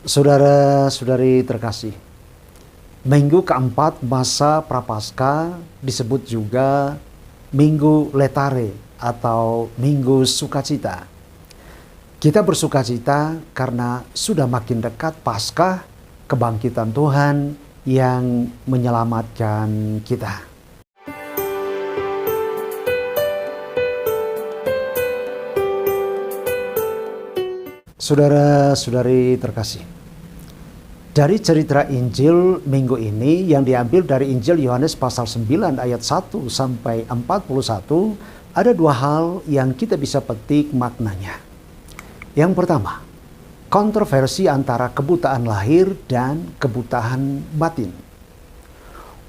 Saudara-saudari terkasih, minggu keempat masa Prapaskah disebut juga Minggu Letare atau Minggu Sukacita. Kita bersukacita karena sudah makin dekat Paskah, kebangkitan Tuhan yang menyelamatkan kita. Saudara-saudari terkasih, dari cerita Injil minggu ini yang diambil dari Injil Yohanes pasal 9 ayat 1 sampai 41, ada dua hal yang kita bisa petik maknanya. Yang pertama, kontroversi antara kebutaan lahir dan kebutaan batin.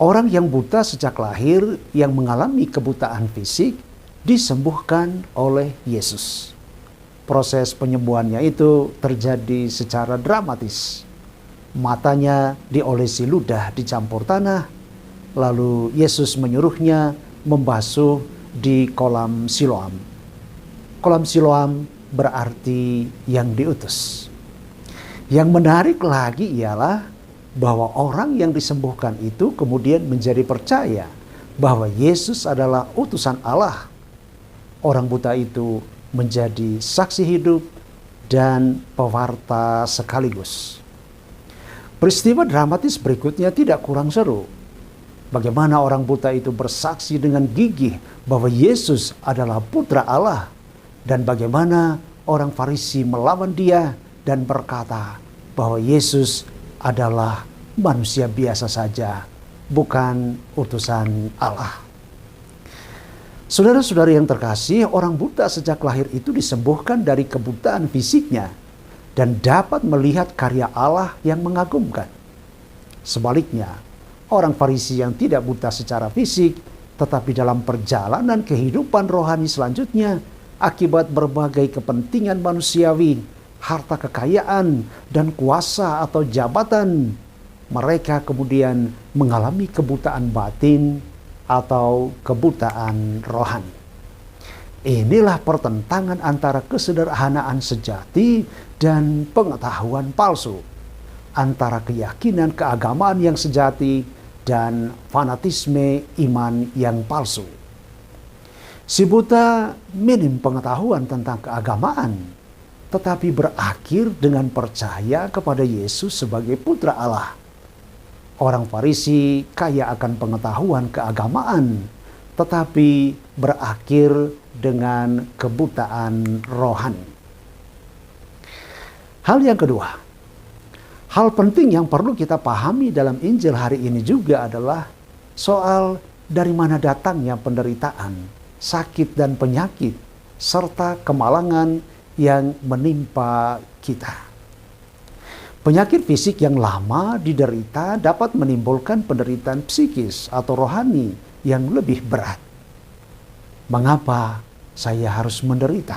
Orang yang buta sejak lahir yang mengalami kebutaan fisik disembuhkan oleh Yesus. Proses penyembuhannya itu terjadi secara dramatis. Matanya diolesi ludah dicampur tanah, lalu Yesus menyuruhnya membasuh di kolam Siloam. Kolam Siloam berarti yang diutus. Yang menarik lagi ialah bahwa orang yang disembuhkan itu kemudian menjadi percaya bahwa Yesus adalah utusan Allah. Orang buta itu menjadi saksi hidup dan pewarta sekaligus. Peristiwa dramatis berikutnya tidak kurang seru. Bagaimana orang buta itu bersaksi dengan gigih bahwa Yesus adalah putra Allah, dan bagaimana orang Farisi melawan dia dan berkata bahwa Yesus adalah manusia biasa saja, bukan utusan Allah. Saudara-saudari yang terkasih, orang buta sejak lahir itu disembuhkan dari kebutaan fisiknya dan dapat melihat karya Allah yang mengagumkan. Sebaliknya, orang Farisi yang tidak buta secara fisik, tetapi dalam perjalanan kehidupan rohani selanjutnya, akibat berbagai kepentingan manusiawi, harta kekayaan, dan kuasa atau jabatan, mereka kemudian mengalami kebutaan batin atau kebutaan rohani. Inilah pertentangan antara kesederhanaan sejati dan pengetahuan palsu, antara keyakinan keagamaan yang sejati dan fanatisme iman yang palsu. Si buta minim pengetahuan tentang keagamaan, tetapi berakhir dengan percaya kepada Yesus sebagai putra Allah. Orang Farisi kaya akan pengetahuan keagamaan, tetapi berakhir dengan kebutaan rohani. Hal yang kedua, hal penting yang perlu kita pahami dalam Injil hari ini juga adalah soal dari mana datangnya penderitaan, sakit dan penyakit, serta kemalangan yang menimpa kita. Penyakit fisik yang lama diderita dapat menimbulkan penderitaan psikis atau rohani yang lebih berat. Mengapa saya harus menderita?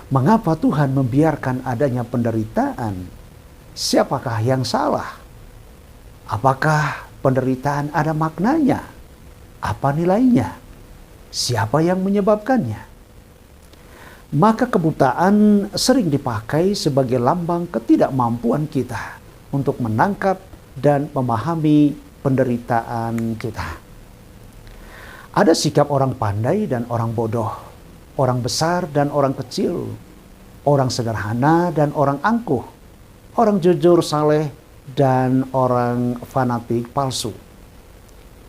Mengapa Tuhan membiarkan adanya penderitaan? Siapakah yang salah? Apakah penderitaan ada maknanya? Apa nilainya? Siapa yang menyebabkannya? Maka kebutaan sering dipakai sebagai lambang ketidakmampuan kita untuk menangkap dan memahami penderitaan kita. Ada sikap orang pandai dan orang bodoh, orang besar dan orang kecil, orang sederhana dan orang angkuh, orang jujur saleh dan orang fanatik palsu.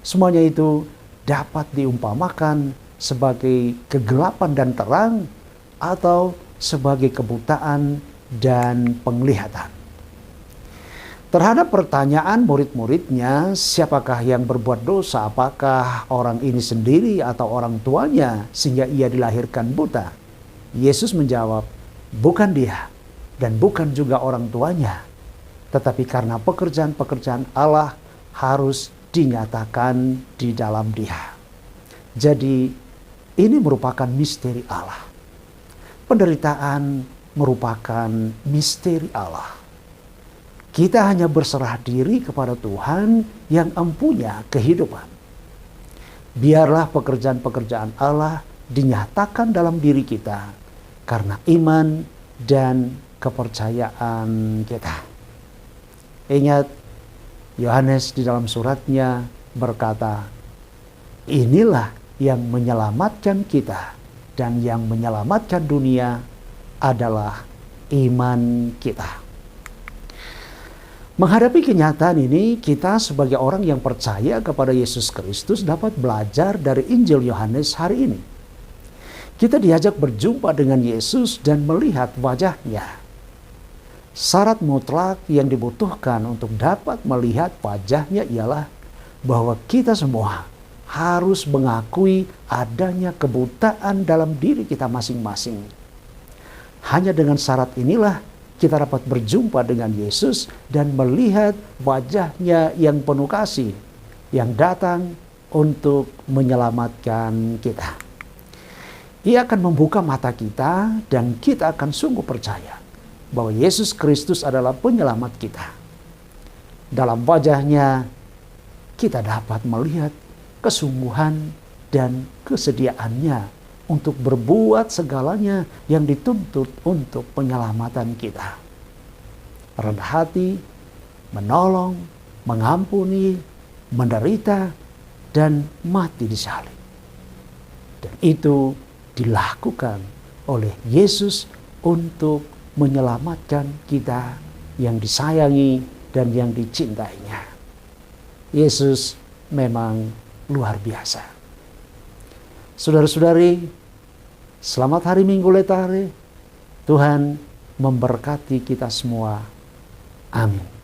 Semuanya itu dapat diumpamakan sebagai kegelapan dan terang, atau sebagai kebutaan dan penglihatan. Terhadap pertanyaan murid-muridnya, siapakah yang berbuat dosa? Apakah orang ini sendiri atau orang tuanya sehingga ia dilahirkan buta? Yesus menjawab, bukan dia dan bukan juga orang tuanya, tetapi karena pekerjaan-pekerjaan Allah harus dinyatakan di dalam dia. Jadi ini merupakan misteri Allah. Penderitaan merupakan misteri Allah. Kita hanya berserah diri kepada Tuhan yang empunya kehidupan. Biarlah pekerjaan-pekerjaan Allah dinyatakan dalam diri kita karena iman dan kepercayaan kita. Ingat, Yohanes di dalam suratnya berkata, inilah yang menyelamatkan kita dan yang menyelamatkan dunia adalah iman kita. Menghadapi kenyataan ini, kita sebagai orang yang percaya kepada Yesus Kristus dapat belajar dari Injil Yohanes hari ini. Kita diajak berjumpa dengan Yesus dan melihat wajahnya. Syarat mutlak yang dibutuhkan untuk dapat melihat wajahnya ialah bahwa kita semua harus mengakui adanya kebutaan dalam diri kita masing-masing. Hanya dengan syarat inilah kita dapat berjumpa dengan Yesus dan melihat wajahnya yang penuh kasih, yang datang untuk menyelamatkan kita. Ia akan membuka mata kita dan kita akan sungguh percaya bahwa Yesus Kristus adalah penyelamat kita. Dalam wajahnya kita dapat melihat kesungguhan dan kesediaannya untuk berbuat segalanya yang dituntut untuk penyelamatan kita. Rendah hati, menolong, mengampuni, menderita, dan mati di salib. Dan itu dilakukan oleh Yesus untuk menyelamatkan kita yang disayangi dan yang dicintainya. Yesus memang luar biasa. Saudara-saudari, selamat hari Minggu Letare. Tuhan memberkati kita semua. Amin.